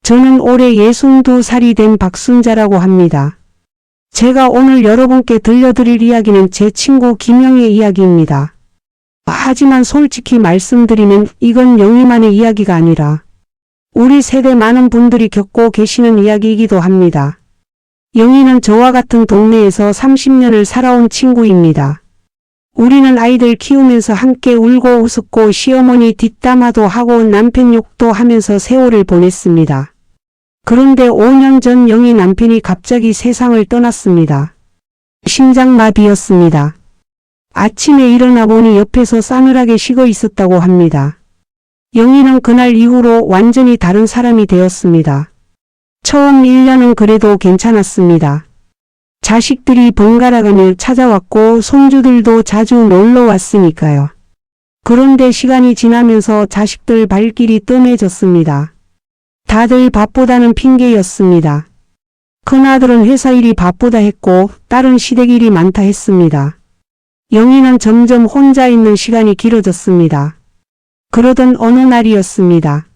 저는 올해 62살이 된 박순자라고 합니다. 제가 오늘 여러분께 들려드릴 이야기는 제 친구 김영의 이야기입니다. 하지만 솔직히 말씀드리면 이건 영희만의 이야기가 아니라 우리 세대 많은 분들이 겪고 계시는 이야기이기도 합니다. 영희는 저와 같은 동네에서 30년을 살아온 친구입니다. 우리는 아이들 키우면서 함께 울고 웃었고 시어머니 뒷담화도 하고 남편 욕도 하면서 세월을 보냈습니다. 그런데 5년 전 영희 남편이 갑자기 세상을 떠났습니다. 심장마비였습니다. 아침에 일어나 보니 옆에서 싸늘하게 식어 있었다고 합니다. 영희는 그날 이후로 완전히 다른 사람이 되었습니다. 처음 1년은 그래도 괜찮았습니다. 자식들이 번갈아가며 찾아왔고 손주들도 자주 놀러 왔으니까요. 그런데 시간이 지나면서 자식들 발길이 뜸해졌습니다. 다들 바쁘다는 핑계였습니다. 큰아들은 회사 일이 바쁘다 했고 딸은 시댁 일이 많다 했습니다. 영희는 점점 혼자 있는 시간이 길어졌습니다. 그러던 어느 날이었습니다.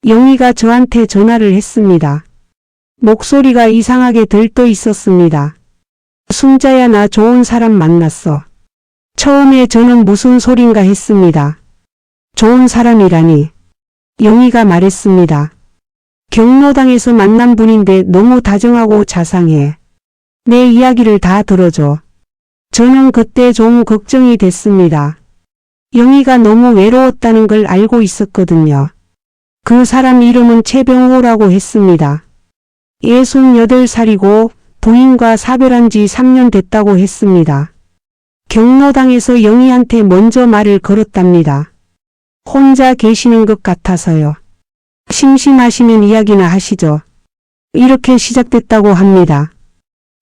영희가 저한테 전화를 했습니다. 목소리가 이상하게 들떠 있었습니다. 순자야, 나 좋은 사람 만났어. 처음에 저는 무슨 소린가 했습니다. 좋은 사람이라니. 영희가 말했습니다. 경로당에서 만난 분인데 너무 다정하고 자상해. 내 이야기를 다 들어줘. 저는 그때 좀 걱정이 됐습니다. 영희가 너무 외로웠다는 걸 알고 있었거든요. 그 사람 이름은 최병호라고 했습니다. 68살이고 부인과 사별한 지 3년 됐다고 했습니다. 경로당에서 영희한테 먼저 말을 걸었답니다. 혼자 계시는 것 같아서요. 심심하시면 이야기나 하시죠. 이렇게 시작됐다고 합니다.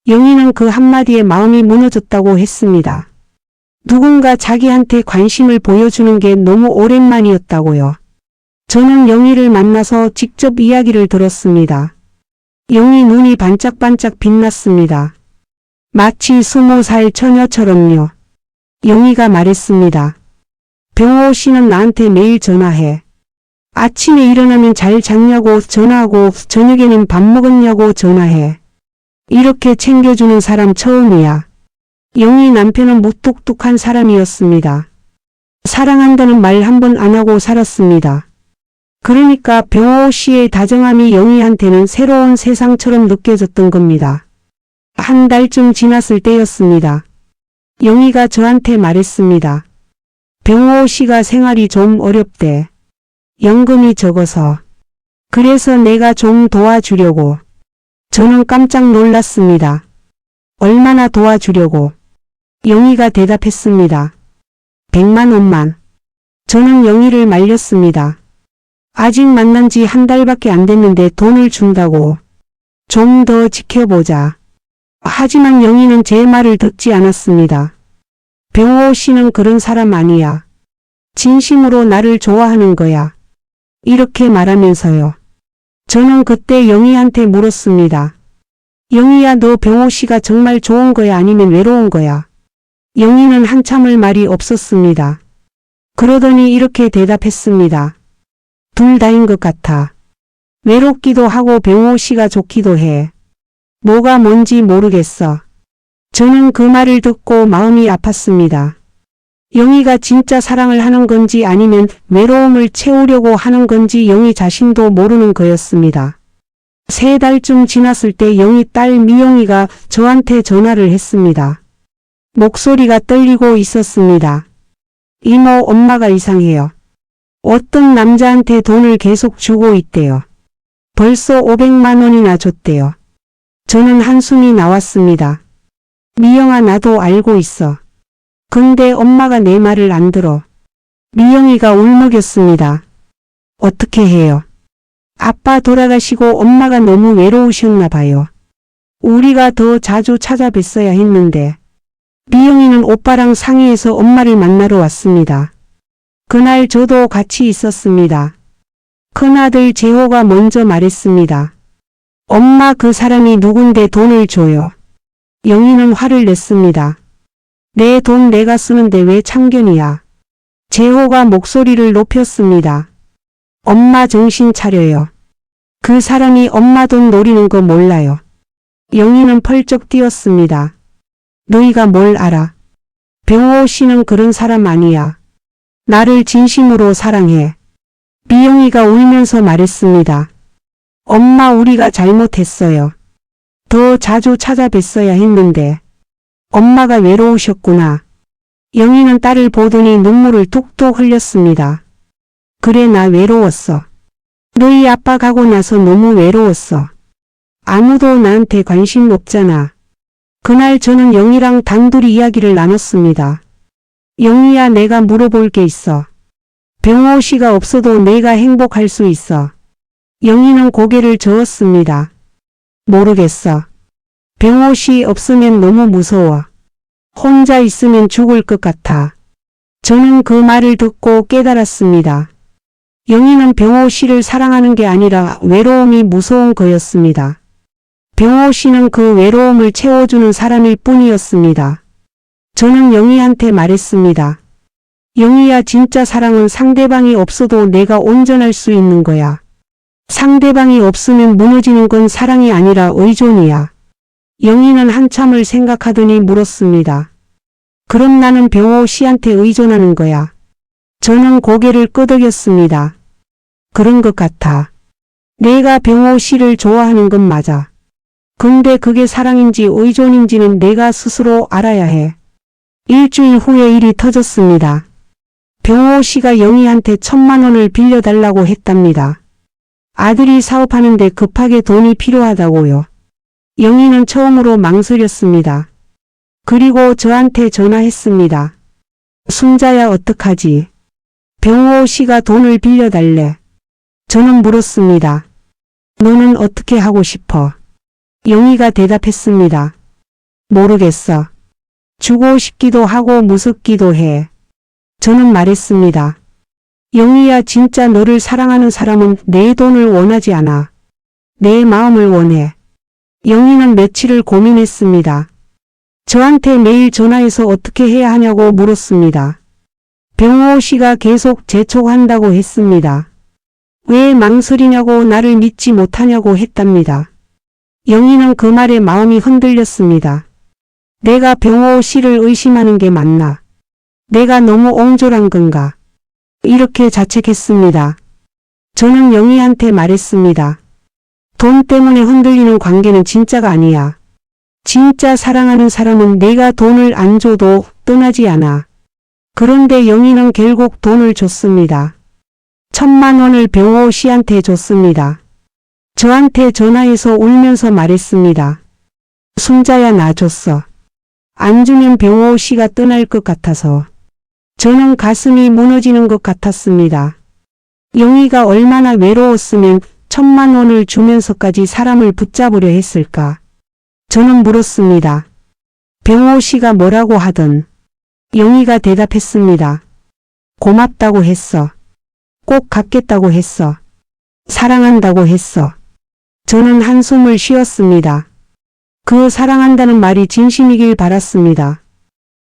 영희는 그 한마디에 마음이 무너졌다고 했습니다. 누군가 자기한테 관심을 보여주는 게 너무 오랜만이었다고요. 저는 영희를 만나서 직접 이야기를 들었습니다. 영희 눈이 반짝반짝 빛났습니다. 마치 20살 처녀처럼요. 영희가 말했습니다. 병호 씨는 나한테 매일 전화해. 아침에 일어나면 잘 잤냐고 전화하고 저녁에는 밥 먹었냐고 전화해. 이렇게 챙겨주는 사람 처음이야. 영희 남편은 무뚝뚝한 사람이었습니다. 사랑한다는 말 한 번 안 하고 살았습니다. 그러니까 병호 씨의 다정함이 영희한테는 새로운 세상처럼 느껴졌던 겁니다. 한 달쯤 지났을 때였습니다. 영희가 저한테 말했습니다. 병호 씨가 생활이 좀 어렵대. 연금이 적어서. 그래서 내가 좀 도와주려고. 저는 깜짝 놀랐습니다. 얼마나 도와주려고? 영희가 대답했습니다. 100만 원만. 저는 영희를 말렸습니다. 아직 만난 지 한 달밖에 안 됐는데 돈을 준다고. 좀 더 지켜보자. 하지만 영희는 제 말을 듣지 않았습니다. 병호 씨는 그런 사람 아니야. 진심으로 나를 좋아하는 거야. 이렇게 말하면서요. 저는 그때 영희한테 물었습니다. 영희야, 너 병호 씨가 정말 좋은 거야 아니면 외로운 거야? 영희는 한참을 말이 없었습니다. 그러더니 이렇게 대답했습니다. 둘 다인 것 같아. 외롭기도 하고 병호 씨가 좋기도 해. 뭐가 뭔지 모르겠어. 저는 그 말을 듣고 마음이 아팠습니다. 영희가 진짜 사랑을 하는 건지 아니면 외로움을 채우려고 하는 건지 영희 자신도 모르는 거였습니다. 3달쯤 지났을 때 영희 딸 미영이가 저한테 전화를 했습니다. 목소리가 떨리고 있었습니다. 이모, 엄마가 이상해요. 어떤 남자한테 돈을 계속 주고 있대요. 벌써 500만 원이나 줬대요. 저는 한숨이 나왔습니다. 미영아, 나도 알고 있어. 근데 엄마가 내 말을 안 들어. 미영이가 울먹였습니다. 어떻게 해요? 아빠 돌아가시고 엄마가 너무 외로우셨나 봐요. 우리가 더 자주 찾아뵀어야 했는데. 미영이는 오빠랑 상의해서 엄마를 만나러 왔습니다. 그날 저도 같이 있었습니다. 큰아들 재호가 먼저 말했습니다. 엄마, 그 사람이 누군데 돈을 줘요. 영희는 화를 냈습니다. 내 돈 내가 쓰는데 왜 참견이야. 재호가 목소리를 높였습니다. 엄마 정신 차려요. 그 사람이 엄마 돈 노리는 거 몰라요. 영희는 펄쩍 뛰었습니다. 너희가 뭘 알아? 병호 씨는 그런 사람 아니야. 나를 진심으로 사랑해. 미영이가 울면서 말했습니다. 엄마, 우리가 잘못했어요. 더 자주 찾아뵀어야 했는데. 엄마가 외로우셨구나. 영희는 딸을 보더니 눈물을 뚝뚝 흘렸습니다. 그래, 나 외로웠어. 너희 아빠 가고 나서 너무 외로웠어. 아무도 나한테 관심 없잖아. 그날 저는 영희랑 단둘이 이야기를 나눴습니다. 영희야, 내가 물어볼 게 있어. 병호 씨가 없어도 내가 행복할 수 있어. 영희는 고개를 저었습니다. 모르겠어. 병호 씨 없으면 너무 무서워. 혼자 있으면 죽을 것 같아. 저는 그 말을 듣고 깨달았습니다. 영희는 병호 씨를 사랑하는 게 아니라 외로움이 무서운 거였습니다. 병호 씨는 그 외로움을 채워주는 사람일 뿐이었습니다. 저는 영희한테 말했습니다. 영희야, 진짜 사랑은 상대방이 없어도 내가 온전할 수 있는 거야. 상대방이 없으면 무너지는 건 사랑이 아니라 의존이야. 영희는 한참을 생각하더니 물었습니다. 그럼 나는 병호 씨한테 의존하는 거야? 저는 고개를 끄덕였습니다. 그런 것 같아. 내가 병호 씨를 좋아하는 건 맞아. 근데 그게 사랑인지 의존인지는 내가 스스로 알아야 해. 일주일 후에 일이 터졌습니다. 병호 씨가 영희한테 1,000만 원을 빌려달라고 했답니다. 아들이 사업하는데 급하게 돈이 필요하다고요. 영희는 처음으로 망설였습니다. 그리고 저한테 전화했습니다. 순자야, 어떡하지? 병호 씨가 돈을 빌려달래. 저는 물었습니다. 너는 어떻게 하고 싶어? 영희가 대답했습니다. 모르겠어. 주고 싶기도 하고 무섭기도 해. 저는 말했습니다. 영희야, 진짜 너를 사랑하는 사람은 내 돈을 원하지 않아. 내 마음을 원해. 영희는 며칠을 고민했습니다. 저한테 매일 전화해서 어떻게 해야 하냐고 물었습니다. 병호 씨가 계속 재촉한다고 했습니다. 왜 망설이냐고, 나를 믿지 못하냐고 했답니다. 영희는 그 말에 마음이 흔들렸습니다. 내가 병호 씨를 의심하는 게 맞나? 내가 너무 옹졸한 건가? 이렇게 자책했습니다. 저는 영희한테 말했습니다. 돈 때문에 흔들리는 관계는 진짜가 아니야. 진짜 사랑하는 사람은 내가 돈을 안 줘도 떠나지 않아. 그런데 영희는 결국 돈을 줬습니다. 1,000만 원을 병호 씨한테 줬습니다. 저한테 전화해서 울면서 말했습니다. 순자야, 나 줬어. 안 주면 병호 씨가 떠날 것 같아서. 저는 가슴이 무너지는 것 같았습니다. 영희가 얼마나 외로웠으면 1,000만 원을 주면서까지 사람을 붙잡으려 했을까? 저는 물었습니다. 병호 씨가 뭐라고 하던. 영희가 대답했습니다. 고맙다고 했어. 꼭 갚겠다고 했어. 사랑한다고 했어. 저는 한숨을 쉬었습니다. 그 사랑한다는 말이 진심이길 바랐습니다.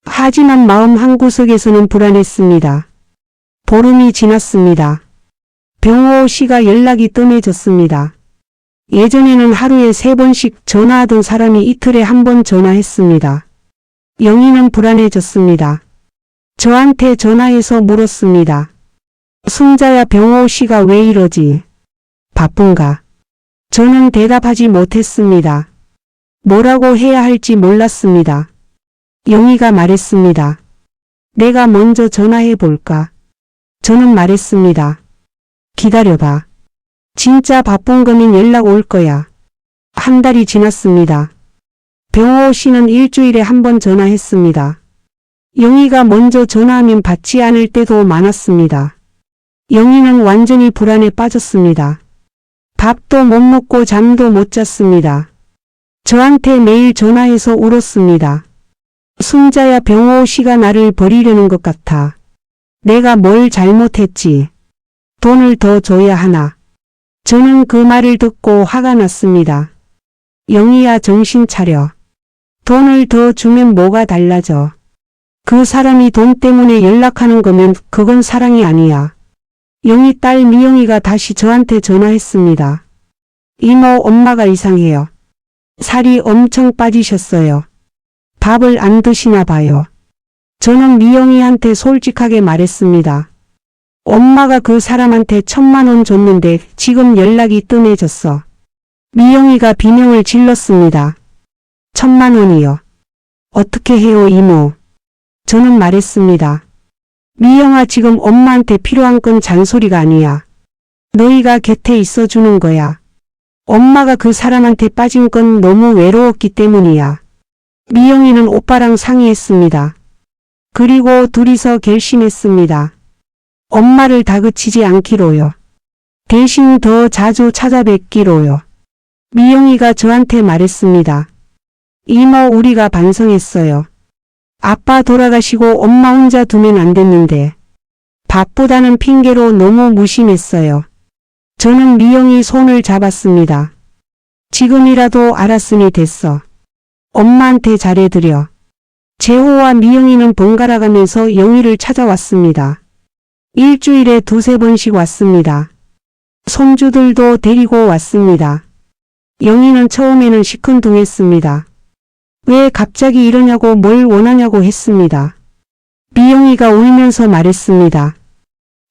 하지만 마음 한구석에서는 불안했습니다. 보름이 지났습니다. 병호 씨가 연락이 뜸해졌습니다. 예전에는 하루에 3번씩 전화하던 사람이 이틀에 1번 전화했습니다. 영희는 불안해졌습니다. 저한테 전화해서 물었습니다. 순자야, 병호 씨가 왜 이러지? 바쁜가? 저는 대답하지 못했습니다. 뭐라고 해야 할지 몰랐습니다. 영희가 말했습니다. 내가 먼저 전화해 볼까? 저는 말했습니다. 기다려봐. 진짜 바쁜 거면 연락 올 거야. 한 달이 지났습니다. 병호 씨는 일주일에 1번 전화했습니다. 영희가 먼저 전화하면 받지 않을 때도 많았습니다. 영희는 완전히 불안에 빠졌습니다. 밥도 못 먹고 잠도 못 잤습니다. 저한테 매일 전화해서 울었습니다. 순자야, 병호 씨가 나를 버리려는 것 같아. 내가 뭘 잘못했지? 돈을 더 줘야 하나? 저는 그 말을 듣고 화가 났습니다. 영희야, 정신 차려. 돈을 더 주면 뭐가 달라져? 그 사람이 돈 때문에 연락하는 거면 그건 사랑이 아니야. 영희 딸 미영이가 다시 저한테 전화했습니다. 이모, 엄마가 이상해요. 살이 엄청 빠지셨어요. 밥을 안 드시나 봐요. 저는 미영이한테 솔직하게 말했습니다. 엄마가 그 사람한테 1,000만 원 줬는데 지금 연락이 뜸해졌어. 미영이가 비명을 질렀습니다. 1,000만 원이요. 어떻게 해요, 이모? 저는 말했습니다. 미영아, 지금 엄마한테 필요한 건 잔소리가 아니야. 너희가 곁에 있어주는 거야. 엄마가 그 사람한테 빠진 건 너무 외로웠기 때문이야. 미영이는 오빠랑 상의했습니다. 그리고 둘이서 결심했습니다. 엄마를 다그치지 않기로요. 대신 더 자주 찾아뵙기로요. 미영이가 저한테 말했습니다. 이모, 우리가 반성했어요. 아빠 돌아가시고 엄마 혼자 두면 안 됐는데 바쁘다는 핑계로 너무 무심했어요. 저는 미영이 손을 잡았습니다. 지금이라도 알았으니 됐어. 엄마한테 잘해드려. 재호와 미영이는 번갈아 가면서 영희를 찾아왔습니다. 일주일에 2~3번씩 왔습니다. 손주들도 데리고 왔습니다. 영희는 처음에는 시큰둥했습니다. 왜 갑자기 이러냐고 뭘 원하냐고 했습니다. 미영이가 울면서 말했습니다.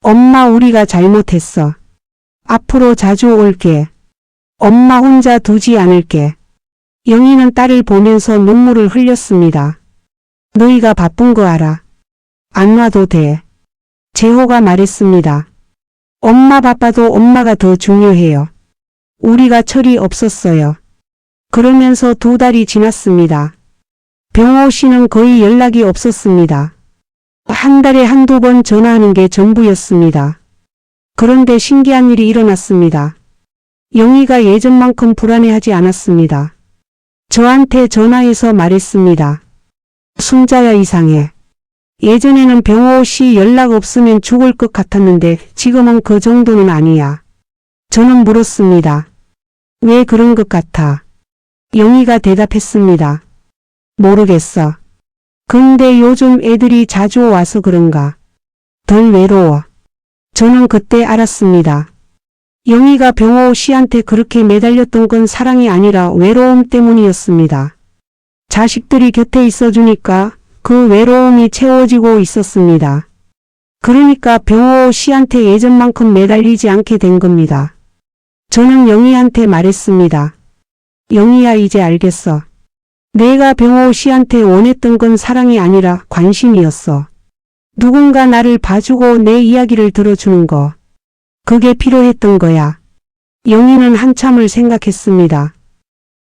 엄마, 우리가 잘못했어. 앞으로 자주 올게. 엄마 혼자 두지 않을게. 영희는 딸을 보면서 눈물을 흘렸습니다. 너희가 바쁜 거 알아. 안 와도 돼. 재호가 말했습니다. 엄마 바빠도 엄마가 더 중요해요. 우리가 철이 없었어요. 그러면서 2달이 지났습니다. 병호 씨는 거의 연락이 없었습니다. 한 달에 1~2번 전화하는 게 전부였습니다. 그런데 신기한 일이 일어났습니다. 영희가 예전만큼 불안해하지 않았습니다. 저한테 전화해서 말했습니다. 순자야, 이상해. 예전에는 병호 씨 연락 없으면 죽을 것 같았는데 지금은 그 정도는 아니야. 저는 물었습니다. 왜 그런 것 같아? 영희가 대답했습니다. 모르겠어. 근데 요즘 애들이 자주 와서 그런가. 덜 외로워. 저는 그때 알았습니다. 영희가 병호 씨한테 그렇게 매달렸던 건 사랑이 아니라 외로움 때문이었습니다. 자식들이 곁에 있어주니까 그 외로움이 채워지고 있었습니다. 그러니까 병호 씨한테 예전만큼 매달리지 않게 된 겁니다. 저는 영희한테 말했습니다. 영희야, 이제 알겠어. 내가 병호 씨한테 원했던 건 사랑이 아니라 관심이었어. 누군가 나를 봐주고 내 이야기를 들어주는 거. 그게 필요했던 거야. 영희는 한참을 생각했습니다.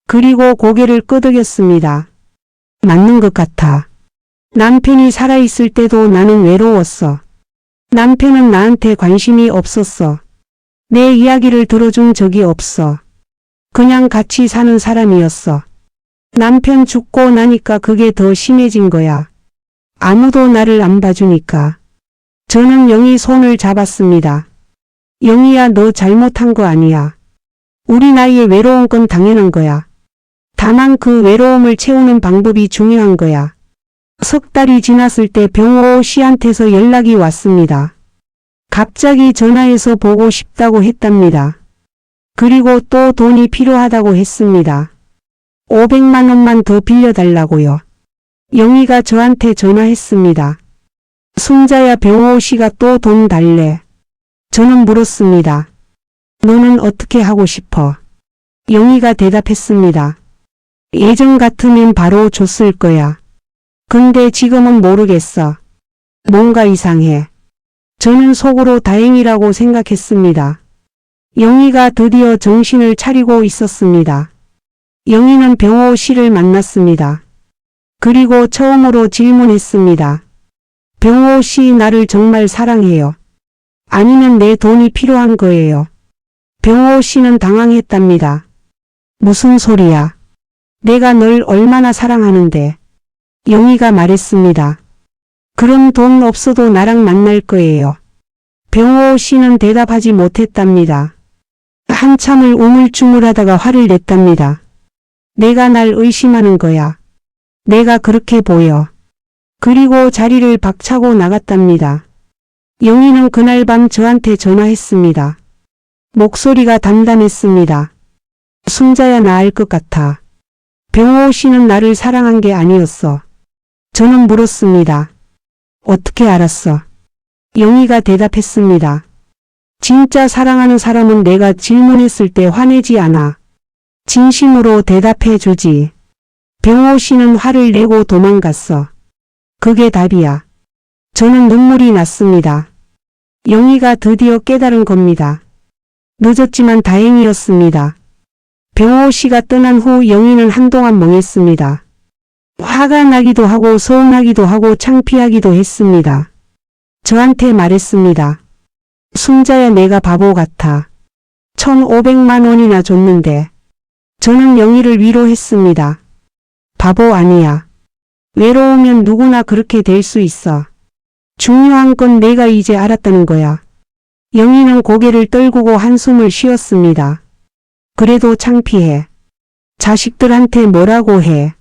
그리고 고개를 끄덕였습니다. 맞는 것 같아. 남편이 살아있을 때도 나는 외로웠어. 남편은 나한테 관심이 없었어. 내 이야기를 들어준 적이 없어. 그냥 같이 사는 사람이었어. 남편 죽고 나니까 그게 더 심해진 거야. 아무도 나를 안 봐주니까. 저는 영희 손을 잡았습니다. 영희야, 너 잘못한 거 아니야. 우리 나이에 외로운 건 당연한 거야. 다만 그 외로움을 채우는 방법이 중요한 거야. 석 달이 지났을 때 병호 씨한테서 연락이 왔습니다. 갑자기 전화해서 보고 싶다고 했답니다. 그리고 또 돈이 필요하다고 했습니다. 500만 원만 더 빌려달라고요. 영희가 저한테 전화했습니다. 순자야, 병호 씨가 또 돈 달래. 저는 물었습니다. 너는 어떻게 하고 싶어? 영희가 대답했습니다. 예전 같으면 바로 줬을 거야. 근데 지금은 모르겠어. 뭔가 이상해. 저는 속으로 다행이라고 생각했습니다. 영희가 드디어 정신을 차리고 있었습니다. 영희는 병호 씨를 만났습니다. 그리고 처음으로 질문했습니다. 병호 씨, 나를 정말 사랑해요? 아니면 내 돈이 필요한 거예요? 병호 씨는 당황했답니다. 무슨 소리야? 내가 널 얼마나 사랑하는데. 영희가 말했습니다. 그럼 돈 없어도 나랑 만날 거예요. 병호 씨는 대답하지 못했답니다. 한참을 우물쭈물하다가 화를 냈답니다. 내가 날 의심하는 거야. 내가 그렇게 보여. 그리고 자리를 박차고 나갔답니다. 영희는 그날 밤 저한테 전화했습니다. 목소리가 담담했습니다. 순자야 나 알 것 같아. 병호 씨는 나를 사랑한 게 아니었어. 저는 물었습니다. 어떻게 알았어? 영희가 대답했습니다. 진짜 사랑하는 사람은 내가 질문했을 때 화내지 않아. 진심으로 대답해 주지. 병호 씨는 화를 내고 도망갔어. 그게 답이야. 저는 눈물이 났습니다. 영희가 드디어 깨달은 겁니다. 늦었지만 다행이었습니다. 병호 씨가 떠난 후 영희는 한동안 멍했습니다. 화가 나기도 하고 서운하기도 하고 창피하기도 했습니다. 저한테 말했습니다. 순자야 내가 바보 같아. 1,500만 원이나 줬는데. 저는 영희를 위로했습니다. 바보 아니야. 외로우면 누구나 그렇게 될 수 있어. 중요한 건 내가 이제 알았다는 거야. 영희는 고개를 떨구고 한숨을 쉬었습니다. 그래도 창피해. 자식들한테 뭐라고 해.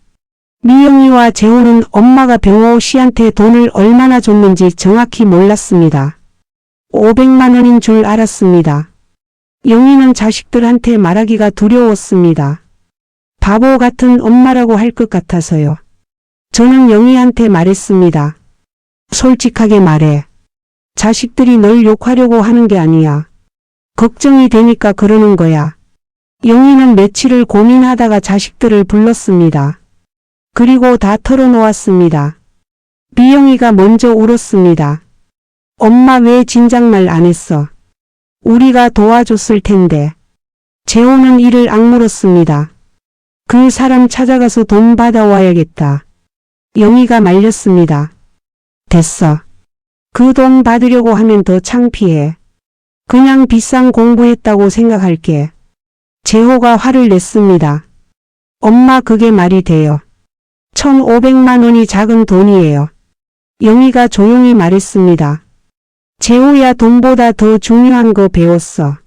미영이와 재호는 엄마가 병호 씨한테 돈을 얼마나 줬는지 정확히 몰랐습니다. 500만 원인 줄 알았습니다. 영희는 자식들한테 말하기가 두려웠습니다. 바보 같은 엄마라고 할 것 같아서요. 저는 영희한테 말했습니다. 솔직하게 말해. 자식들이 널 욕하려고 하는 게 아니야. 걱정이 되니까 그러는 거야. 영희는 며칠을 고민하다가 자식들을 불렀습니다. 그리고 다 털어놓았습니다. 미영이가 먼저 울었습니다. 엄마 왜 진작말 안 했어? 우리가 도와줬을 텐데. 재호는 이를 악물었습니다. 그 사람 찾아가서 돈 받아와야겠다. 영희가 말렸습니다. 됐어. 그 돈 받으려고 하면 더 창피해. 그냥 비싼 공부했다고 생각할게. 재호가 화를 냈습니다. 엄마 그게 말이 돼요. 1,500만 원이 작은 돈이에요. 영희가 조용히 말했습니다. 재호야 돈보다 더 중요한 거 배웠어.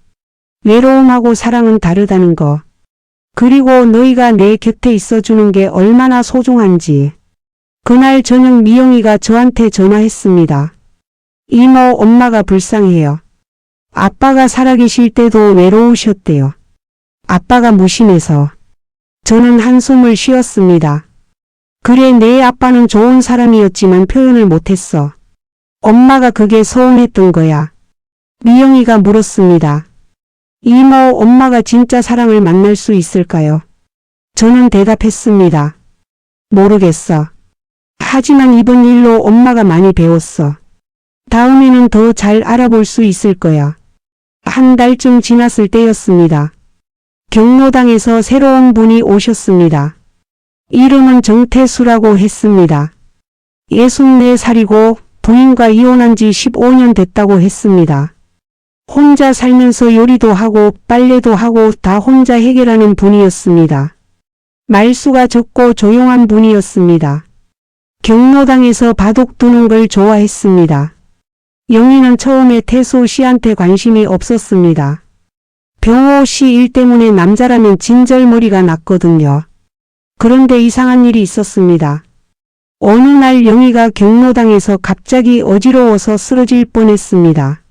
외로움하고 사랑은 다르다는 거. 그리고 너희가 내 곁에 있어주는 게 얼마나 소중한지. 그날 저녁 미영이가 저한테 전화했습니다. 이모 엄마가 불쌍해요. 아빠가 살아계실 때도 외로우셨대요. 아빠가 무심해서. 저는 한숨을 쉬었습니다. 그래 내 아빠는 좋은 사람이었지만 표현을 못했어. 엄마가 그게 서운했던 거야. 미영이가 물었습니다. 이모 엄마가 진짜 사랑을 만날 수 있을까요? 저는 대답했습니다. 모르겠어. 하지만 이번 일로 엄마가 많이 배웠어. 다음에는 더 잘 알아볼 수 있을 거야. 한 달쯤 지났을 때였습니다. 경로당에서 새로운 분이 오셨습니다. 이름은 정태수라고 했습니다. 64살이고 부인과 이혼한 지 15년 됐다고 했습니다. 혼자 살면서 요리도 하고 빨래도 하고 다 혼자 해결하는 분이었습니다. 말수가 적고 조용한 분이었습니다. 경로당에서 바둑 두는 걸 좋아했습니다. 영희는 처음에 태수 씨한테 관심이 없었습니다. 병호 씨 일 때문에 남자라면 진절머리가 났거든요. 그런데 이상한 일이 있었습니다. 어느 날 영희가 경로당에서 갑자기 어지러워서 쓰러질 뻔했습니다.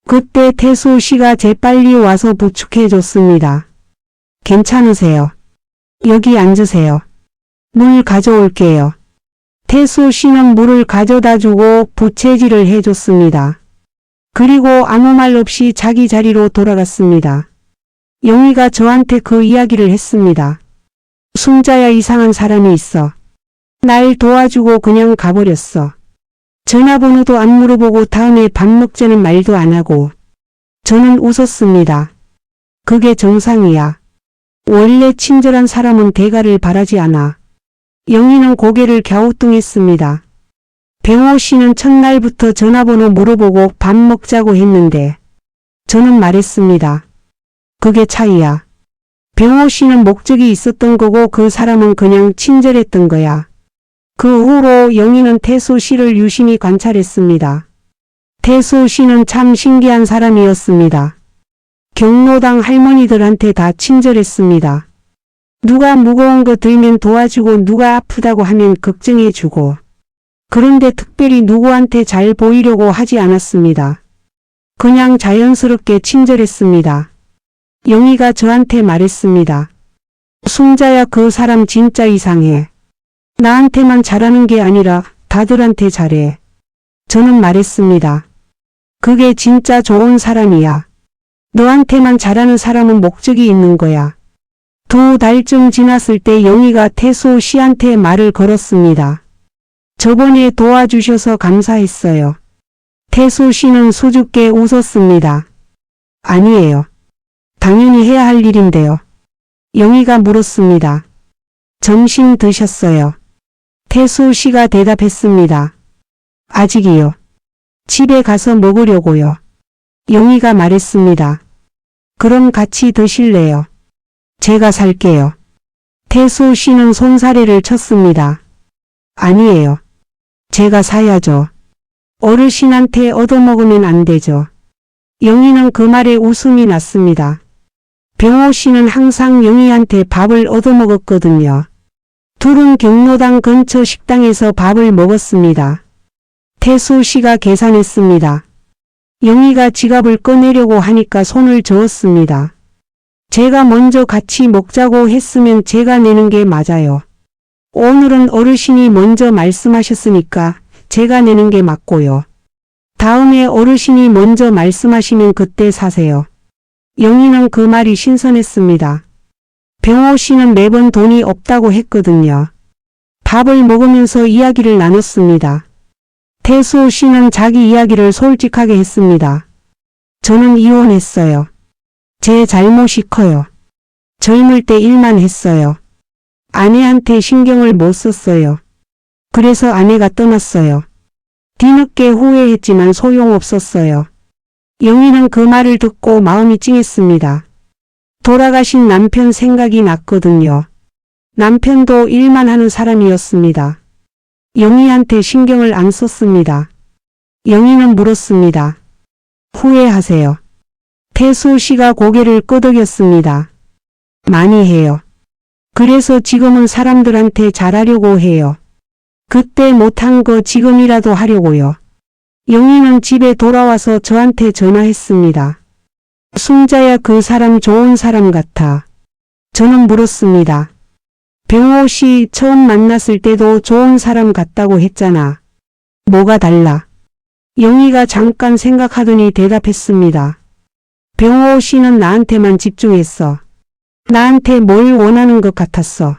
그때 태수 씨가 재빨리 와서 부축해 줬습니다. 괜찮으세요? 여기 앉으세요. 물 가져올게요. 태수 씨는 물을 가져다 주고 부채질을 해줬습니다. 그리고 아무 말 없이 자기 자리로 돌아갔습니다. 영희가 저한테 그 이야기를 했습니다. 순자야 이상한 사람이 있어. 날 도와주고 그냥 가버렸어. 전화번호도 안 물어보고 다음에 밥 먹자는 말도 안 하고. 저는 웃었습니다. 그게 정상이야. 원래 친절한 사람은 대가를 바라지 않아. 영희는 고개를 갸우뚱했습니다. 병호 씨는 첫날부터 전화번호 물어보고 밥 먹자고 했는데 저는 말했습니다. 그게 차이야. 병호 씨는 목적이 있었던 거고 그 사람은 그냥 친절했던 거야. 그 후로 영희는 태수 씨를 유심히 관찰했습니다. 태수 씨는 참 신기한 사람이었습니다. 경로당 할머니들한테 다 친절했습니다. 누가 무거운 거 들면 도와주고 누가 아프다고 하면 걱정해주고. 그런데 특별히 누구한테 잘 보이려고 하지 않았습니다. 그냥 자연스럽게 친절했습니다. 영희가 저한테 말했습니다. 순자야, 그 사람 진짜 이상해. 나한테만 잘하는 게 아니라 다들한테 잘해. 저는 말했습니다. 그게 진짜 좋은 사람이야. 너한테만 잘하는 사람은 목적이 있는 거야. 2달쯤 지났을 때 영희가 태수 씨한테 말을 걸었습니다. 저번에 도와주셔서 감사했어요. 태수 씨는 수줍게 웃었습니다. 아니에요. 당연히 해야 할 일인데요. 영희가 물었습니다. 점심 드셨어요? 태수 씨가 대답했습니다. 아직이요. 집에 가서 먹으려고요. 영희가 말했습니다. 그럼 같이 드실래요? 제가 살게요. 태수 씨는 손사래를 쳤습니다. 아니에요. 제가 사야죠. 어르신한테 얻어먹으면 안 되죠. 영희는 그 말에 웃음이 났습니다. 병호 씨는 항상 영희한테 밥을 얻어먹었거든요. 둘은 경로당 근처 식당에서 밥을 먹었습니다. 태수 씨가 계산했습니다. 영희가 지갑을 꺼내려고 하니까 손을 저었습니다. 제가 먼저 같이 먹자고 했으면 제가 내는 게 맞아요. 오늘은 어르신이 먼저 말씀하셨으니까 제가 내는 게 맞고요. 다음에 어르신이 먼저 말씀하시면 그때 사세요. 영희는 그 말이 신선했습니다. 병호 씨는 매번 돈이 없다고 했거든요. 밥을 먹으면서 이야기를 나눴습니다. 태수 씨는 자기 이야기를 솔직하게 했습니다. 저는 이혼했어요. 제 잘못이 커요. 젊을 때 일만 했어요. 아내한테 신경을 못 썼어요. 그래서 아내가 떠났어요. 뒤늦게 후회했지만 소용없었어요. 영희는 그 말을 듣고 마음이 찡했습니다. 돌아가신 남편 생각이 났거든요. 남편도 일만 하는 사람이었습니다. 영희한테 신경을 안 썼습니다. 영희는 물었습니다. 후회하세요? 태수 씨가 고개를 끄덕였습니다. 많이 해요. 그래서 지금은 사람들한테 잘하려고 해요. 그때 못한 거 지금이라도 하려고요. 영희는 집에 돌아와서 저한테 전화했습니다. 순자야, 그 사람 좋은 사람 같아. 저는 물었습니다. 병호 씨 처음 만났을 때도 좋은 사람 같다고 했잖아. 뭐가 달라? 영희가 잠깐 생각하더니 대답했습니다. 병호 씨는 나한테만 집중했어. 나한테 뭘 원하는 것 같았어.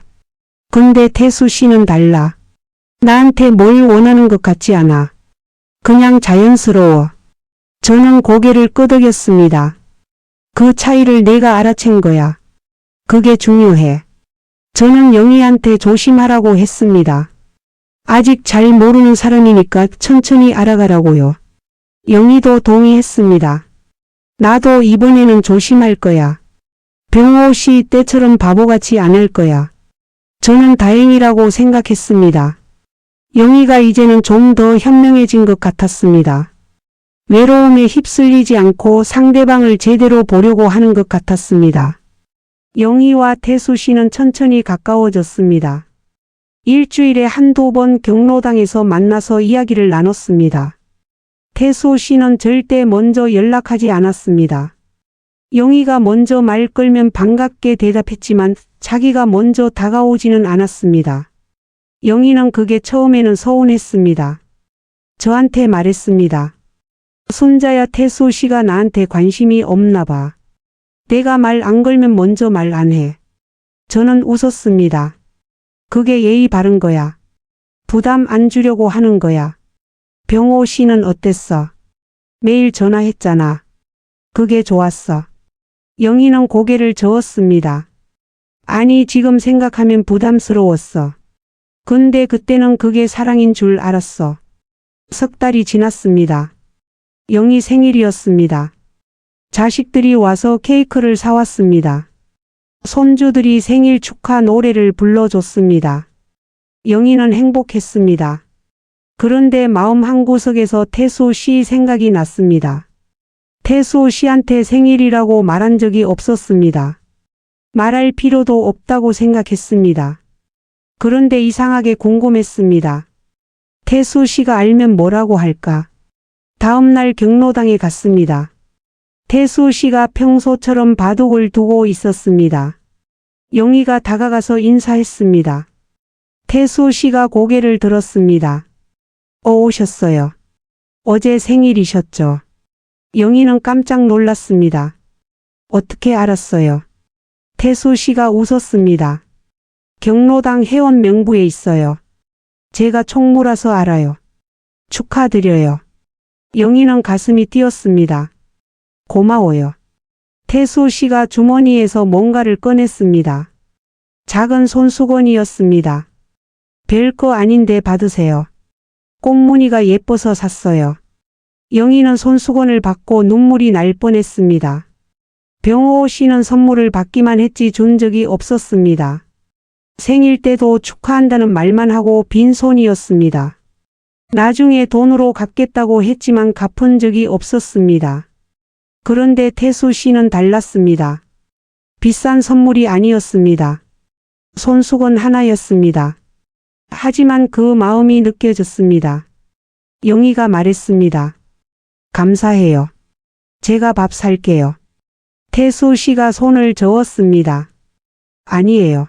근데 태수 씨는 달라. 나한테 뭘 원하는 것 같지 않아. 그냥 자연스러워. 저는 고개를 끄덕였습니다. 그 차이를 내가 알아챈 거야. 그게 중요해. 저는 영희한테 조심하라고 했습니다. 아직 잘 모르는 사람이니까 천천히 알아가라고요. 영희도 동의했습니다. 나도 이번에는 조심할 거야. 병호 씨 때처럼 바보같이 안 할 거야. 저는 다행이라고 생각했습니다. 영희가 이제는 좀 더 현명해진 것 같았습니다. 외로움에 휩쓸리지 않고 상대방을 제대로 보려고 하는 것 같았습니다. 영희와 태수 씨는 천천히 가까워졌습니다. 일주일에 한두 번 경로당에서 만나서 이야기를 나눴습니다. 태수 씨는 절대 먼저 연락하지 않았습니다. 영희가 먼저 말 걸면 반갑게 대답했지만 자기가 먼저 다가오지는 않았습니다. 영희는 그게 처음에는 서운했습니다. 저한테 말했습니다. 순자야, 태수 씨가 나한테 관심이 없나 봐. 내가 말 안 걸면 먼저 말 안 해. 저는 웃었습니다. 그게 예의 바른 거야. 부담 안 주려고 하는 거야. 병호 씨는 어땠어? 매일 전화했잖아. 그게 좋았어. 영희는 고개를 저었습니다. 아니, 지금 생각하면 부담스러웠어. 근데 그때는 그게 사랑인 줄 알았어. 석 달이 지났습니다. 영희 생일이었습니다. 자식들이 와서 케이크를 사왔습니다. 손주들이 생일 축하 노래를 불러줬습니다. 영희는 행복했습니다. 그런데 마음 한구석에서 태수 씨 생각이 났습니다. 태수 씨한테 생일이라고 말한 적이 없었습니다. 말할 필요도 없다고 생각했습니다. 그런데 이상하게 궁금했습니다. 태수 씨가 알면 뭐라고 할까? 다음 날 경로당에 갔습니다. 태수 씨가 평소처럼 바둑을 두고 있었습니다. 영희가 다가가서 인사했습니다. 태수 씨가 고개를 들었습니다. 오셨어요. 어제 생일이셨죠? 영희는 깜짝 놀랐습니다. 어떻게 알았어요? 태수 씨가 웃었습니다. 경로당 회원 명부에 있어요. 제가 총무라서 알아요. 축하드려요. 영희는 가슴이 뛰었습니다. 고마워요. 태수 씨가 주머니에서 뭔가를 꺼냈습니다. 작은 손수건이었습니다. 별거 아닌데 받으세요. 꽃무늬가 예뻐서 샀어요. 영희는 손수건을 받고 눈물이 날 뻔했습니다. 병호 씨는 선물을 받기만 했지 준 적이 없었습니다. 생일 때도 축하한다는 말만 하고 빈손이었습니다. 나중에 돈으로 갚겠다고 했지만 갚은 적이 없었습니다. 그런데 태수 씨는 달랐습니다. 비싼 선물이 아니었습니다. 손수건 하나였습니다. 하지만 그 마음이 느껴졌습니다. 영희가 말했습니다. 감사해요. 제가 밥 살게요. 태수 씨가 손을 저었습니다. 아니에요.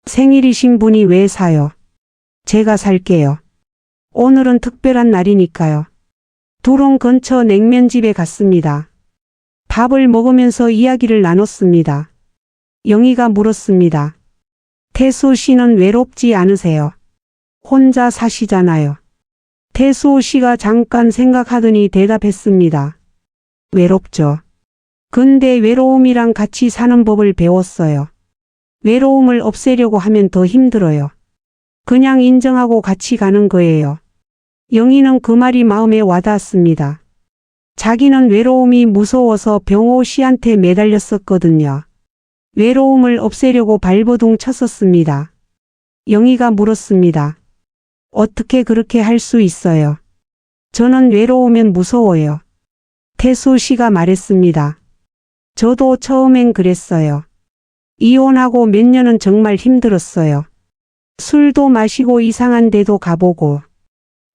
생일이신 분이 왜 사요? 제가 살게요. 오늘은 특별한 날이니까요. 두롱 근처 냉면집에 갔습니다. 밥을 먹으면서 이야기를 나눴습니다. 영희가 물었습니다. 태수 씨는 외롭지 않으세요? 혼자 사시잖아요. 태수 씨가 잠깐 생각하더니 대답했습니다. 외롭죠. 근데 외로움이랑 같이 사는 법을 배웠어요. 외로움을 없애려고 하면 더 힘들어요. 그냥 인정하고 같이 가는 거예요. 영희는 그 말이 마음에 와닿았습니다. 자기는 외로움이 무서워서 병호 씨한테 매달렸었거든요. 외로움을 없애려고 발버둥 쳤었습니다. 영희가 물었습니다. 어떻게 그렇게 할 수 있어요? 저는 외로우면 무서워요. 태수 씨가 말했습니다. 저도 처음엔 그랬어요. 이혼하고 몇 년은 정말 힘들었어요. 술도 마시고 이상한 데도 가보고.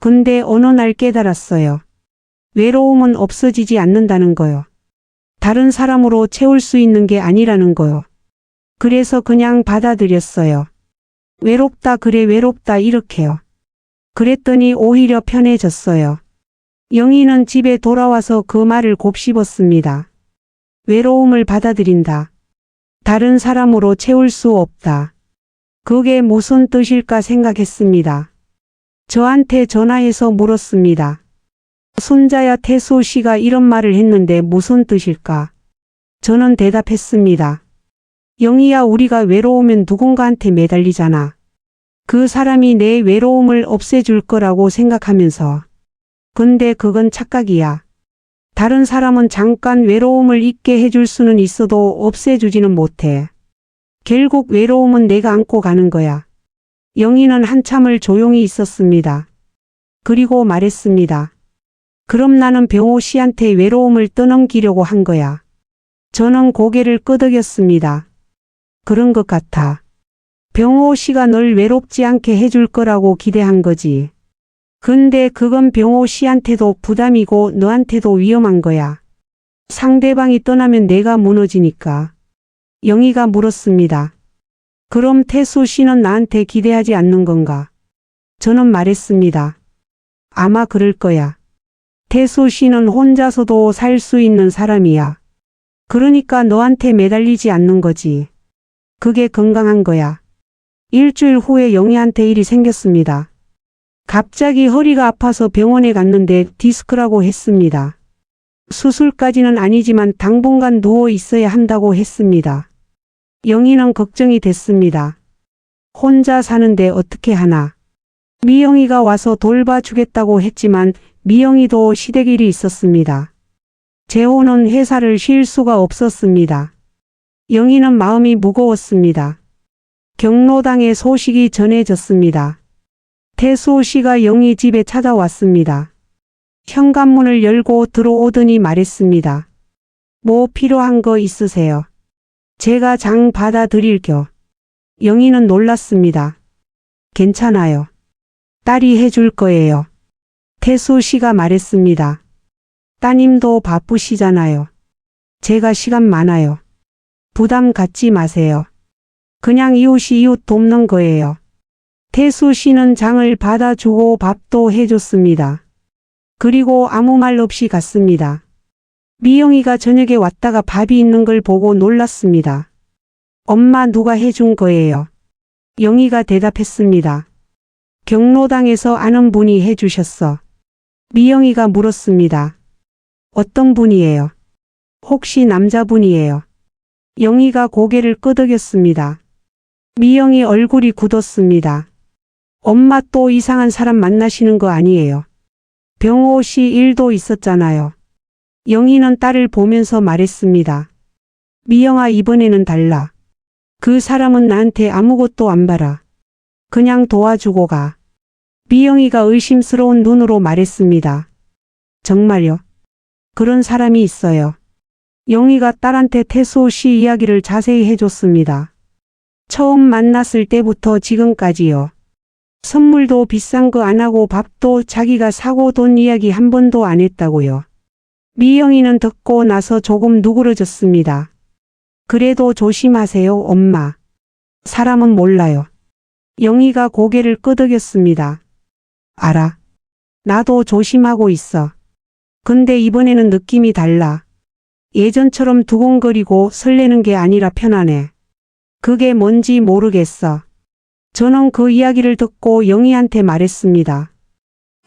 근데 어느 날 깨달았어요. 외로움은 없어지지 않는다는 거요. 다른 사람으로 채울 수 있는 게 아니라는 거요. 그래서 그냥 받아들였어요. 외롭다 그래 외롭다 이렇게요. 그랬더니 오히려 편해졌어요. 영희는 집에 돌아와서 그 말을 곱씹었습니다. 외로움을 받아들인다. 다른 사람으로 채울 수 없다. 그게 무슨 뜻일까 생각했습니다. 저한테 전화해서 물었습니다. 손자야 태수 씨가 이런 말을 했는데 무슨 뜻일까? 저는 대답했습니다. 영희야 우리가 외로우면 누군가한테 매달리잖아. 그 사람이 내 외로움을 없애줄 거라고 생각하면서. 근데 그건 착각이야. 다른 사람은 잠깐 외로움을 잊게 해줄 수는 있어도 없애주지는 못해. 결국 외로움은 내가 안고 가는 거야. 영희는 한참을 조용히 있었습니다. 그리고 말했습니다. 그럼 나는 병호 씨한테 외로움을 떠넘기려고 한 거야. 저는 고개를 끄덕였습니다. 그런 것 같아. 병호 씨가 널 외롭지 않게 해줄 거라고 기대한 거지. 근데 그건 병호 씨한테도 부담이고 너한테도 위험한 거야. 상대방이 떠나면 내가 무너지니까. 영희가 물었습니다. 그럼 태수 씨는 나한테 기대하지 않는 건가? 저는 말했습니다. 아마 그럴 거야. 태수 씨는 혼자서도 살 수 있는 사람이야. 그러니까 너한테 매달리지 않는 거지. 그게 건강한 거야. 일주일 후에 영희한테 일이 생겼습니다. 갑자기 허리가 아파서 병원에 갔는데 디스크라고 했습니다. 수술까지는 아니지만 당분간 누워 있어야 한다고 했습니다. 영희는 걱정이 됐습니다. 혼자 사는데 어떻게 하나. 미영이가 와서 돌봐주겠다고 했지만 미영이도 시댁일이 있었습니다. 재호는 회사를 쉴 수가 없었습니다. 영희는 마음이 무거웠습니다. 경로당의 소식이 전해졌습니다. 태수 씨가 영희 집에 찾아왔습니다. 현관문을 열고 들어오더니 말했습니다. 뭐 필요한 거 있으세요? 제가 장 받아드릴겨. 영희는 놀랐습니다. 괜찮아요. 딸이 해줄 거예요. 태수 씨가 말했습니다. 따님도 바쁘시잖아요. 제가 시간 많아요. 부담 갖지 마세요. 그냥 이웃이 이웃 돕는 거예요. 태수 씨는 장을 받아주고 밥도 해줬습니다. 그리고 아무 말 없이 갔습니다. 미영이가 저녁에 왔다가 밥이 있는 걸 보고 놀랐습니다. 엄마 누가 해준 거예요? 영희가 대답했습니다. 경로당에서 아는 분이 해주셨어. 미영이가 물었습니다. 어떤 분이에요? 혹시 남자분이에요? 영희가 고개를 끄덕였습니다. 미영이 얼굴이 굳었습니다. 엄마 또 이상한 사람 만나시는 거 아니에요? 병호 씨 일도 있었잖아요. 영희는 딸을 보면서 말했습니다. 미영아 이번에는 달라. 그 사람은 나한테 아무것도 안 바라. 그냥 도와주고 가. 미영이가 의심스러운 눈으로 말했습니다. 정말요? 그런 사람이 있어요. 영희가 딸한테 태수 씨 이야기를 자세히 해줬습니다. 처음 만났을 때부터 지금까지요. 선물도 비싼 거 안 하고 밥도 자기가 사고 돈 이야기 한 번도 안 했다고요. 미영이는 듣고 나서 조금 누그러졌습니다. 그래도 조심하세요, 엄마. 사람은 몰라요. 영희가 고개를 끄덕였습니다. 알아. 나도 조심하고 있어. 근데 이번에는 느낌이 달라. 예전처럼 두근거리고 설레는 게 아니라 편안해. 그게 뭔지 모르겠어. 저는 그 이야기를 듣고 영희한테 말했습니다.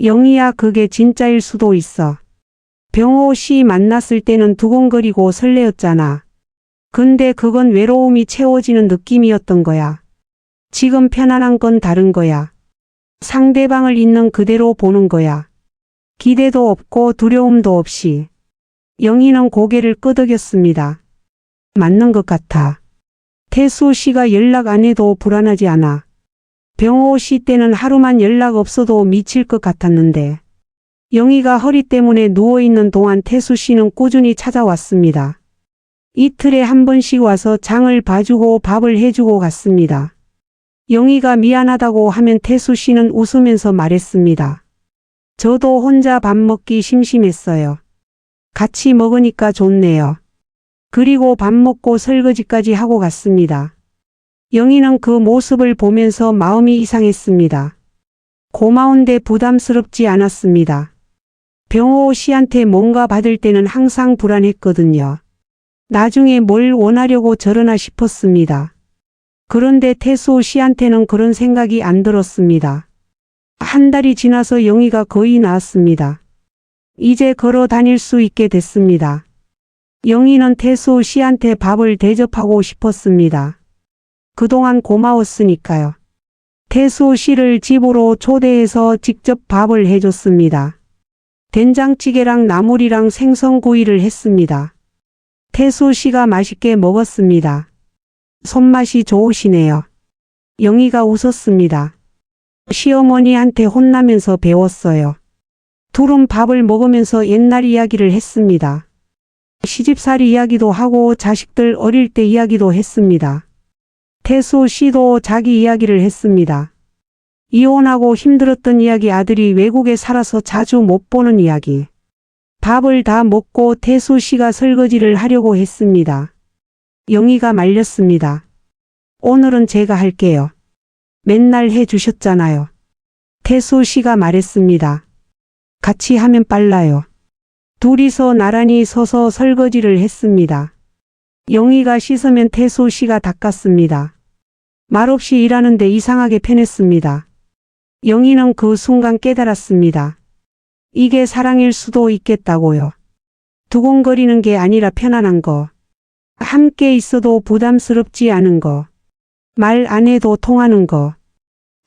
영희야, 그게 진짜일 수도 있어. 병호 씨 만났을 때는 두근거리고 설레었잖아. 근데 그건 외로움이 채워지는 느낌이었던 거야. 지금 편안한 건 다른 거야. 상대방을 있는 그대로 보는 거야. 기대도 없고 두려움도 없이. 영희는 고개를 끄덕였습니다. 맞는 것 같아. 태수 씨가 연락 안 해도 불안하지 않아. 병호 씨 때는 하루만 연락 없어도 미칠 것 같았는데. 영희가 허리 때문에 누워있는 동안 태수 씨는 꾸준히 찾아왔습니다. 이틀에 한 번씩 와서 장을 봐주고 밥을 해주고 갔습니다. 영희가 미안하다고 하면 태수 씨는 웃으면서 말했습니다. 저도 혼자 밥 먹기 심심했어요. 같이 먹으니까 좋네요. 그리고 밥 먹고 설거지까지 하고 갔습니다. 영희는 그 모습을 보면서 마음이 이상했습니다. 고마운데 부담스럽지 않았습니다. 병호 씨한테 뭔가 받을 때는 항상 불안했거든요. 나중에 뭘 원하려고 저러나 싶었습니다. 그런데 태수 씨한테는 그런 생각이 안 들었습니다. 한 달이 지나서 영희가 거의 나았습니다. 이제 걸어 다닐 수 있게 됐습니다. 영희는 태수 씨한테 밥을 대접하고 싶었습니다. 그동안 고마웠으니까요. 태수 씨를 집으로 초대해서 직접 밥을 해줬습니다. 된장찌개랑 나물이랑 생선구이를 했습니다. 태수 씨가 맛있게 먹었습니다. 손맛이 좋으시네요. 영희가 웃었습니다. 시어머니한테 혼나면서 배웠어요. 둘은 밥을 먹으면서 옛날 이야기를 했습니다. 시집살이 이야기도 하고 자식들 어릴 때 이야기도 했습니다. 태수 씨도 자기 이야기를 했습니다. 이혼하고 힘들었던 이야기, 아들이 외국에 살아서 자주 못 보는 이야기. 밥을 다 먹고 태수 씨가 설거지를 하려고 했습니다. 영희가 말렸습니다. 오늘은 제가 할게요. 맨날 해주셨잖아요. 태수 씨가 말했습니다. 같이 하면 빨라요. 둘이서 나란히 서서 설거지를 했습니다. 영희가 씻으면 태수 씨가 닦았습니다. 말없이 일하는데 이상하게 편했습니다. 영희는 그 순간 깨달았습니다. 이게 사랑일 수도 있겠다고요. 두근거리는 게 아니라 편안한 거. 함께 있어도 부담스럽지 않은 거. 말 안 해도 통하는 거.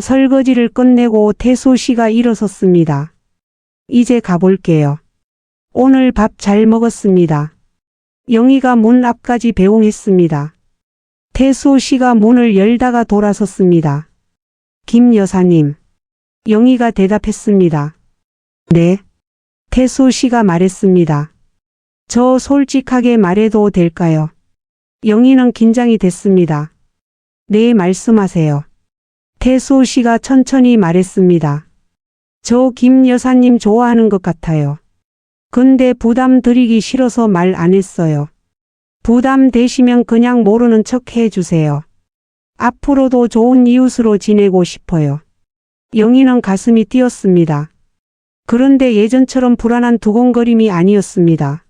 설거지를 끝내고 태수 씨가 일어섰습니다. 이제 가볼게요. 오늘 밥 잘 먹었습니다. 영희가 문 앞까지 배웅했습니다. 태수 씨가 문을 열다가 돌아섰습니다. 김 여사님. 영희가 대답했습니다. 네. 태수 씨가 말했습니다. 저 솔직하게 말해도 될까요? 영희는 긴장이 됐습니다. 네, 말씀하세요. 태수 씨가 천천히 말했습니다. 저 김 여사님 좋아하는 것 같아요. 근데 부담 드리기 싫어서 말 안 했어요. 부담되시면 그냥 모르는 척 해주세요. 앞으로도 좋은 이웃으로 지내고 싶어요. 영희는 가슴이 뛰었습니다. 그런데 예전처럼 불안한 두근거림이 아니었습니다.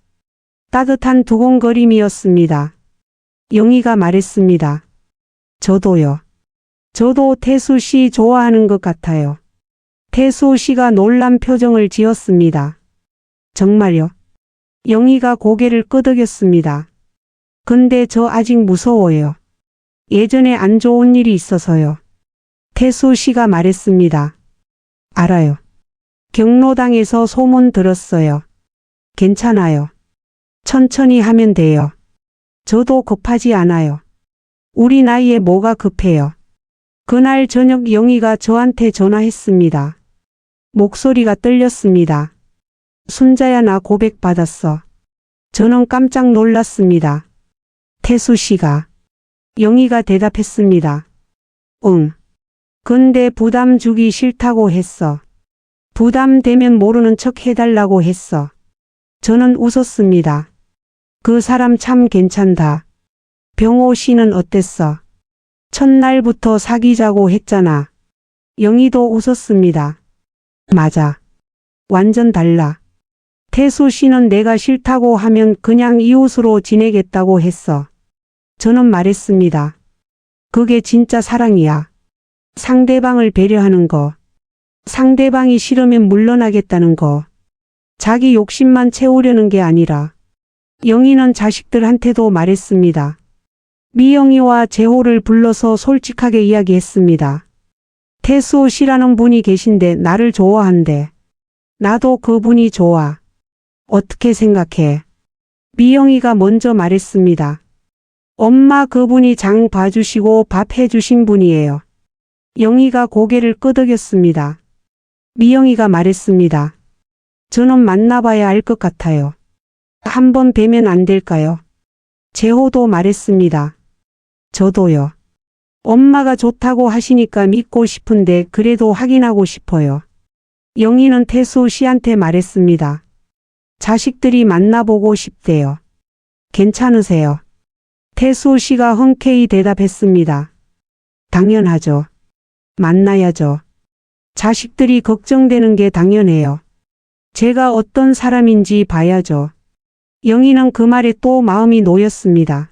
따뜻한 두근거림이었습니다. 영희가 말했습니다. 저도요. 저도 태수 씨 좋아하는 것 같아요. 태수 씨가 놀란 표정을 지었습니다. 정말요? 영희가 고개를 끄덕였습니다. 근데 저 아직 무서워요. 예전에 안 좋은 일이 있어서요. 태수 씨가 말했습니다. 알아요. 경로당에서 소문 들었어요. 괜찮아요. 천천히 하면 돼요. 저도 급하지 않아요. 우리 나이에 뭐가 급해요. 그날 저녁 영희가 저한테 전화했습니다. 목소리가 떨렸습니다. 순자야, 나 고백받았어. 저는 깜짝 놀랐습니다. 태수 씨가. 영희가 대답했습니다. 응. 근데 부담 주기 싫다고 했어. 부담되면 모르는 척 해달라고 했어. 저는 웃었습니다. 그 사람 참 괜찮다. 병호 씨는 어땠어? 첫날부터 사귀자고 했잖아. 영희도 웃었습니다. 맞아. 완전 달라. 태수 씨는 내가 싫다고 하면 그냥 이웃으로 지내겠다고 했어. 저는 말했습니다. 그게 진짜 사랑이야. 상대방을 배려하는 거. 상대방이 싫으면 물러나겠다는 거. 자기 욕심만 채우려는 게 아니라. 영희는 자식들한테도 말했습니다. 미영이와 재호를 불러서 솔직하게 이야기했습니다. 태수 씨라는 분이 계신데 나를 좋아한대. 나도 그분이 좋아. 어떻게 생각해? 미영이가 먼저 말했습니다. 엄마, 그분이 장 봐주시고 밥 해주신 분이에요. 영희가 고개를 끄덕였습니다. 미영이가 말했습니다. 저는 만나봐야 알 것 같아요. 한번 뵈면 안 될까요? 재호도 말했습니다. 저도요. 엄마가 좋다고 하시니까 믿고 싶은데 그래도 확인하고 싶어요. 영희는 태수 씨한테 말했습니다. 자식들이 만나보고 싶대요. 괜찮으세요? 태수 씨가 흔쾌히 대답했습니다. 당연하죠. 만나야죠. 자식들이 걱정되는 게 당연해요. 제가 어떤 사람인지 봐야죠. 영희는 그 말에 또 마음이 놓였습니다.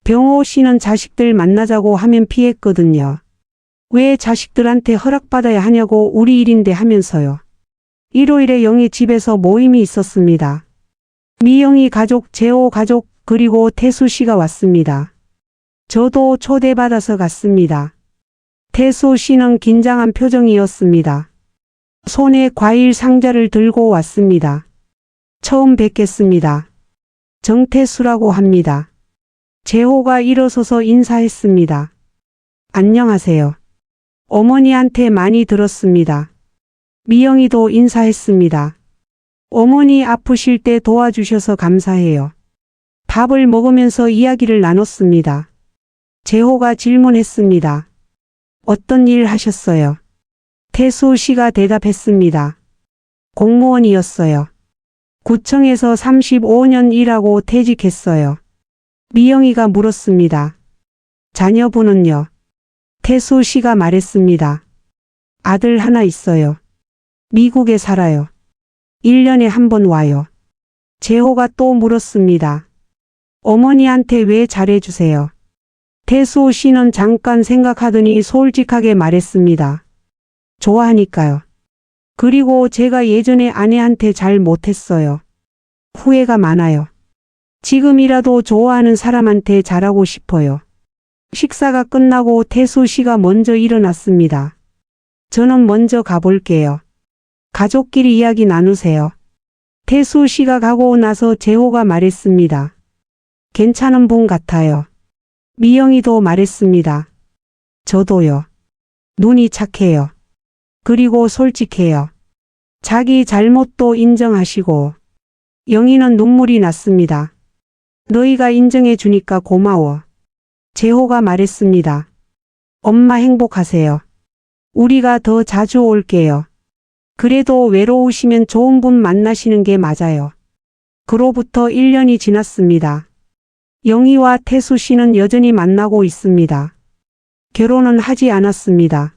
병호 씨는 자식들 만나자고 하면 피했거든요. 왜 자식들한테 허락받아야 하냐고 우리 일인데 하면서요. 일요일에 영희 집에서 모임이 있었습니다. 미영이 가족, 재호 가족, 그리고 태수 씨가 왔습니다. 저도 초대받아서 갔습니다. 태수 씨는 긴장한 표정이었습니다. 손에 과일 상자를 들고 왔습니다. 처음 뵙겠습니다. 정태수라고 합니다. 재호가 일어서서 인사했습니다. 안녕하세요. 어머니한테 많이 들었습니다. 미영이도 인사했습니다. 어머니 아프실 때 도와주셔서 감사해요. 밥을 먹으면서 이야기를 나눴습니다. 재호가 질문했습니다. 어떤 일 하셨어요? 태수 씨가 대답했습니다. 공무원이었어요. 구청에서 35년 일하고 퇴직했어요. 미영이가 물었습니다. 자녀분은요? 태수 씨가 말했습니다. 아들 하나 있어요. 미국에 살아요. 1년에 한 번 와요. 재호가 또 물었습니다. 어머니한테 왜 잘해주세요? 태수 씨는 잠깐 생각하더니 솔직하게 말했습니다. 좋아하니까요. 그리고 제가 예전에 아내한테 잘 못했어요. 후회가 많아요. 지금이라도 좋아하는 사람한테 잘하고 싶어요. 식사가 끝나고 태수 씨가 먼저 일어났습니다. 저는 먼저 가볼게요. 가족끼리 이야기 나누세요. 태수 씨가 가고 나서 재호가 말했습니다. 괜찮은 분 같아요. 미영이도 말했습니다. 저도요. 눈이 착해요. 그리고 솔직해요. 자기 잘못도 인정하시고. 영희는 눈물이 났습니다. 너희가 인정해 주니까 고마워. 재호가 말했습니다. 엄마 행복하세요. 우리가 더 자주 올게요. 그래도 외로우시면 좋은 분 만나시는 게 맞아요. 그로부터 1년이 지났습니다. 영희와 태수 씨는 여전히 만나고 있습니다. 결혼은 하지 않았습니다.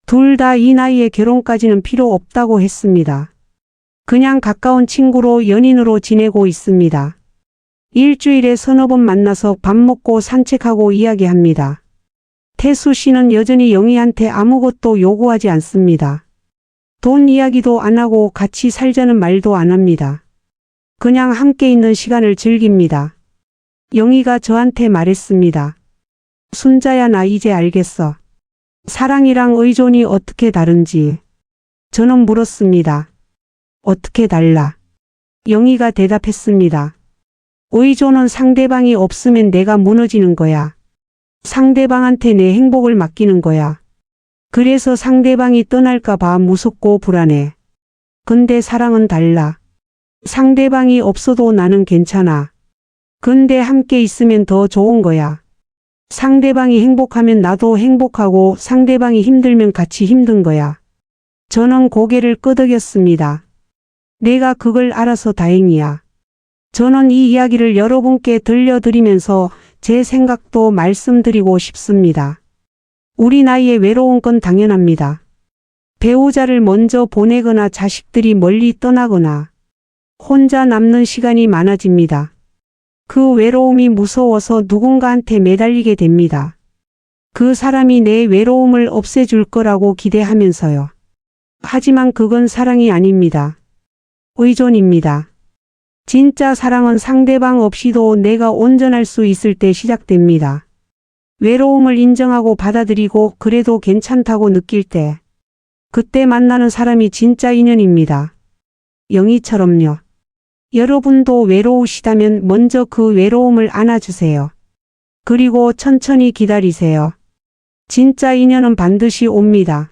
둘 다 이 나이에 결혼까지는 필요 없다고 했습니다. 그냥 가까운 친구로 연인으로 지내고 있습니다. 일주일에 서너 번 만나서 밥 먹고 산책하고 이야기합니다. 태수 씨는 여전히 영희한테 아무것도 요구하지 않습니다. 돈 이야기도 안 하고 같이 살자는 말도 안 합니다. 그냥 함께 있는 시간을 즐깁니다. 영희가 저한테 말했습니다. 순자야, 나 이제 알겠어. 사랑이랑 의존이 어떻게 다른지. 저는 물었습니다. 어떻게 달라? 영희가 대답했습니다. 의존은 상대방이 없으면 내가 무너지는 거야. 상대방한테 내 행복을 맡기는 거야. 그래서 상대방이 떠날까 봐 무섭고 불안해. 근데 사랑은 달라. 상대방이 없어도 나는 괜찮아. 근데 함께 있으면 더 좋은 거야. 상대방이 행복하면 나도 행복하고 상대방이 힘들면 같이 힘든 거야. 저는 고개를 끄덕였습니다. 내가 그걸 알아서 다행이야. 저는 이 이야기를 여러분께 들려드리면서 제 생각도 말씀드리고 싶습니다. 우리 나이에 외로운 건 당연합니다. 배우자를 먼저 보내거나 자식들이 멀리 떠나거나 혼자 남는 시간이 많아집니다. 그 외로움이 무서워서 누군가한테 매달리게 됩니다. 그 사람이 내 외로움을 없애줄 거라고 기대하면서요. 하지만 그건 사랑이 아닙니다. 의존입니다. 진짜 사랑은 상대방 없이도 내가 온전할 수 있을 때 시작됩니다. 외로움을 인정하고 받아들이고 그래도 괜찮다고 느낄 때, 그때 만나는 사람이 진짜 인연입니다. 영희처럼요. 여러분도 외로우시다면 먼저 그 외로움을 안아주세요. 그리고 천천히 기다리세요. 진짜 인연은 반드시 옵니다.